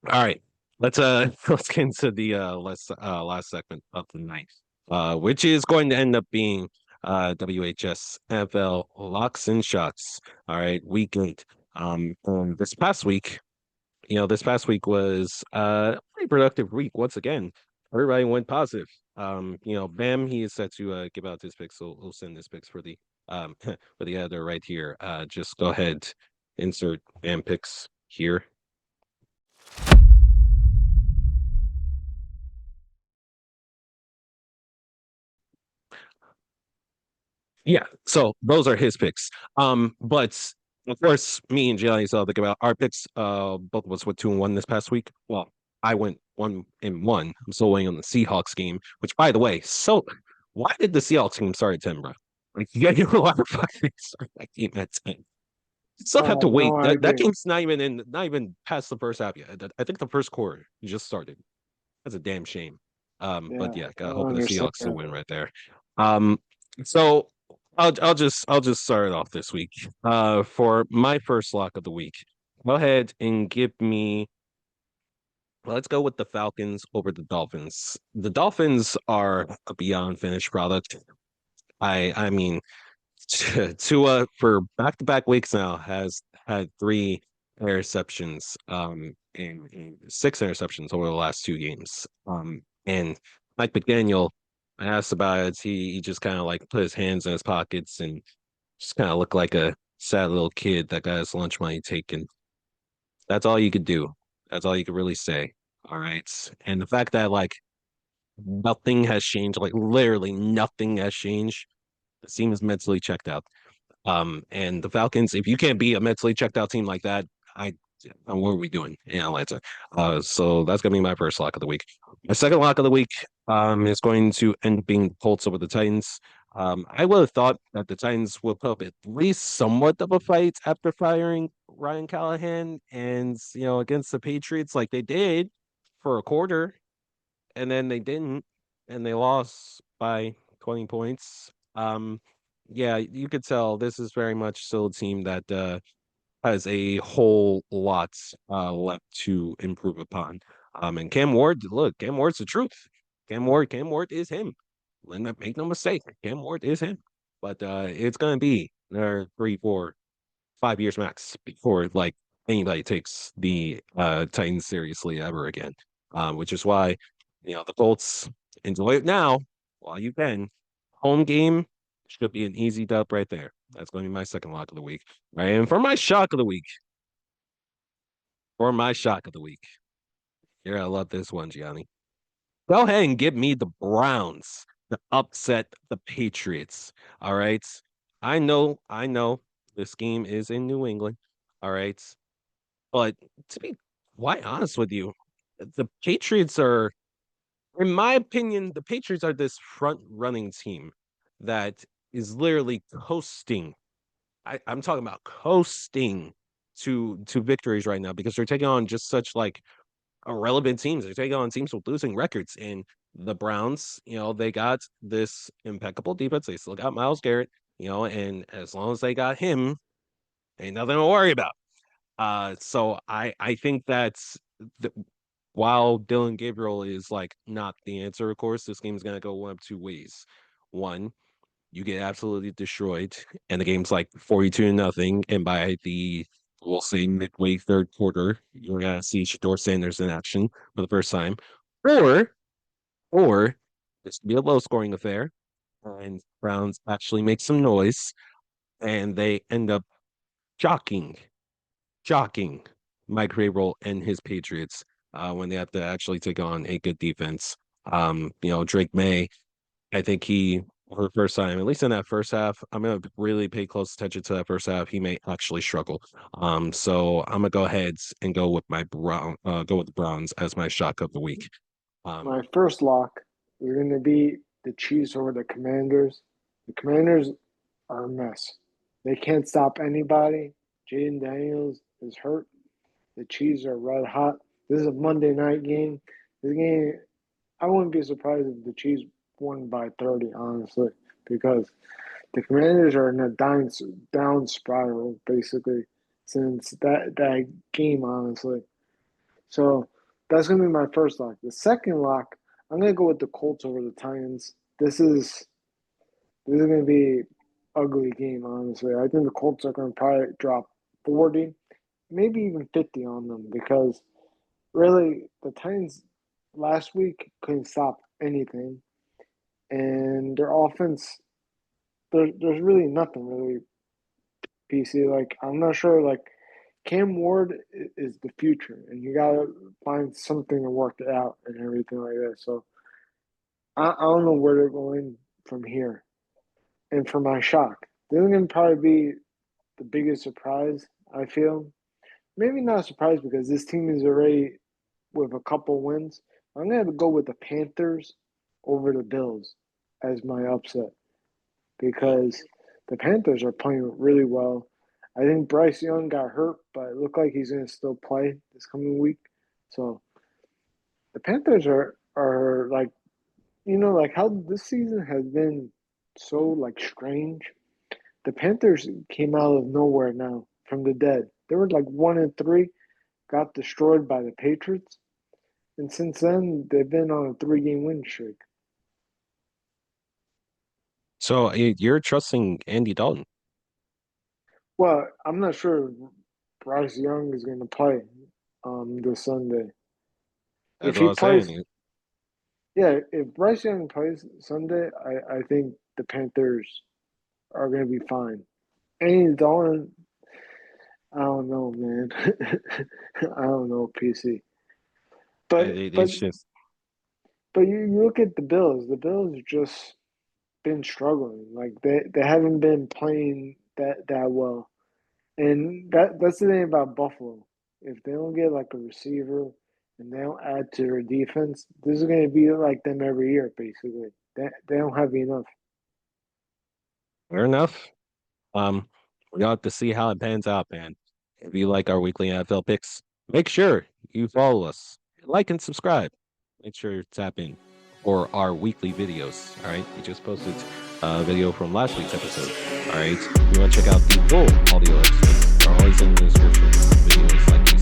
All right. Let's let's get into the last segment of the night. Which is going to end up being WHS NFL locks and shots. All right, week 8. And this past week was a pretty productive week once again. Everybody went positive. Bam, he is set to give out his picks, so we'll send his picks for the for the editor right here. Just go ahead, insert Bam picks here. Yeah, so those are his picks. But of course, me and Gianni saw think about our picks. Both of us went 2-1 this past week. Well, I went 1-1. I'm still waiting on the Seahawks game, which by the way, so why did the Seahawks game start at 10, bro? Like you gotta know why the fuck they start that game at 10. You still I have to have wait. no That idea. game's not even past the first half yet. I think the first quarter just started. That's a damn shame. But Yeah, yeah, I don't hoping the Seahawks to understand. win right there. Um, so I'll just start it off this week. For my first lock of the week, go ahead and give me. Let's go with the Falcons over the Dolphins. The Dolphins are a beyond finished product. I mean, Tua for back-to-back weeks now has had 3 interceptions, and 6 interceptions over the last 2 games. And Mike McDaniel, I asked about it. He just kind of like put his hands in his pockets and just kind of looked like a sad little kid that got his lunch money taken. That's all you could do. That's all you could really say. All right. And the fact that like nothing has changed, like literally nothing has changed. The team is mentally checked out. And the Falcons, if you can't be a mentally checked out team like that, I what are we doing in Atlanta? So that's gonna be my first lock of the week. My second lock of the week is going to end up being the Colts over the Titans. I would have thought that the Titans would put up at least somewhat of a fight after firing Ryan Callahan and against the Patriots like they did for a quarter, and then they didn't, and they lost by 20 points. Yeah, you could tell this is very much still a team that has a whole lot left to improve upon. And Cam Ward, look, Cam Ward's the truth. Cam Ward is him. Make no mistake, Cam Ward is him. But it's gonna be another 3, 4, 5 years max before like anybody takes the Titans seriously ever again. Which is why the Colts enjoy it now while you can. Home game should be an easy dub right there. That's going to be my second lock of the week. Right. And for my shock of the week, you're gonna love this one, Gianni. Go ahead and give me the Browns to upset the Patriots. All right. I know this game is in New England. All right. But to be quite honest with you, the Patriots are, in my opinion, the Patriots are this front running team that is literally coasting. I'm talking about coasting to victories right now because they're taking on just such like irrelevant teams. They're taking on teams with losing records. And the Browns, they got this impeccable defense. They still got Miles Garrett, and as long as they got him, ain't nothing to worry about. So I think that's the, while Dylan Gabriel is like not the answer, of course, this game's gonna go one of two ways. One, you get absolutely destroyed, and the game's like 42-0, and by the we'll say midway third quarter, you're gonna see Shador Sanders in action for the first time. Or or this could be a low scoring affair, and Browns actually make some noise and they end up jocking shocking Mike Vrabel and his Patriots when they have to actually take on a good defense. Drake May, I think he for the first time, at least in that first half, I'm gonna really pay close attention to that first half. He may actually struggle. So I'm gonna go ahead and go with the Browns as my shock of the week. Um, My first lock is going to be the Chiefs over the Commanders. The Commanders are a mess. They can't stop anybody. Jaden Daniels is hurt. The Chiefs are red hot. This is a Monday night game. This game, I wouldn't be surprised if the Chiefs won by 30, honestly, because the Commanders are in a down spiral, basically, since that game, honestly. So That's gonna be my first lock. The second lock, I'm gonna go with the Colts over the Titans. This is gonna be ugly game, honestly. I think the Colts are gonna probably drop 40, maybe even 50 on them because really the Titans last week couldn't stop anything, and their offense there's really nothing really PC. Like I'm not sure like Cam Ward is the future, and you gotta find something to work it out and everything like that. So I don't know where they're going from here. And for my shock, they're gonna probably be the biggest surprise. I feel maybe not a surprise because this team is already with a couple wins. I'm gonna go with the Panthers over the Bills as my upset because the Panthers are playing really well. I think Bryce Young got hurt, but it looked like he's going to still play this coming week. So the Panthers are like like how this season has been so like strange. The Panthers came out of nowhere now from the dead. They were like 1-3, got destroyed by the Patriots, and since then they've been on a 3-game win streak. So you're trusting Andy Dalton. Well, I'm not sure if Bryce Young is going to play this Sunday. If That's what I he was plays, saying. yeah, if Bryce Young plays Sunday, I think the Panthers are going to be fine. Andy Dalton, I don't know, man. I don't know, PC. But but It's just but you look at the Bills. The Bills have just been struggling. Like they haven't been playing that well. And that's the thing about Buffalo. If they don't get like a receiver and they don't add to their defense, this is going to be like them every year, basically. They don't have enough. fair enough. We got to see how it pans out, man. If you like our weekly NFL picks, make sure you follow us, like and subscribe. Make sure you tap in for our weekly videos. All right, we just posted a video from last week's episode. All right, if you want to check out the full audio episodes, are always in the description. Videos like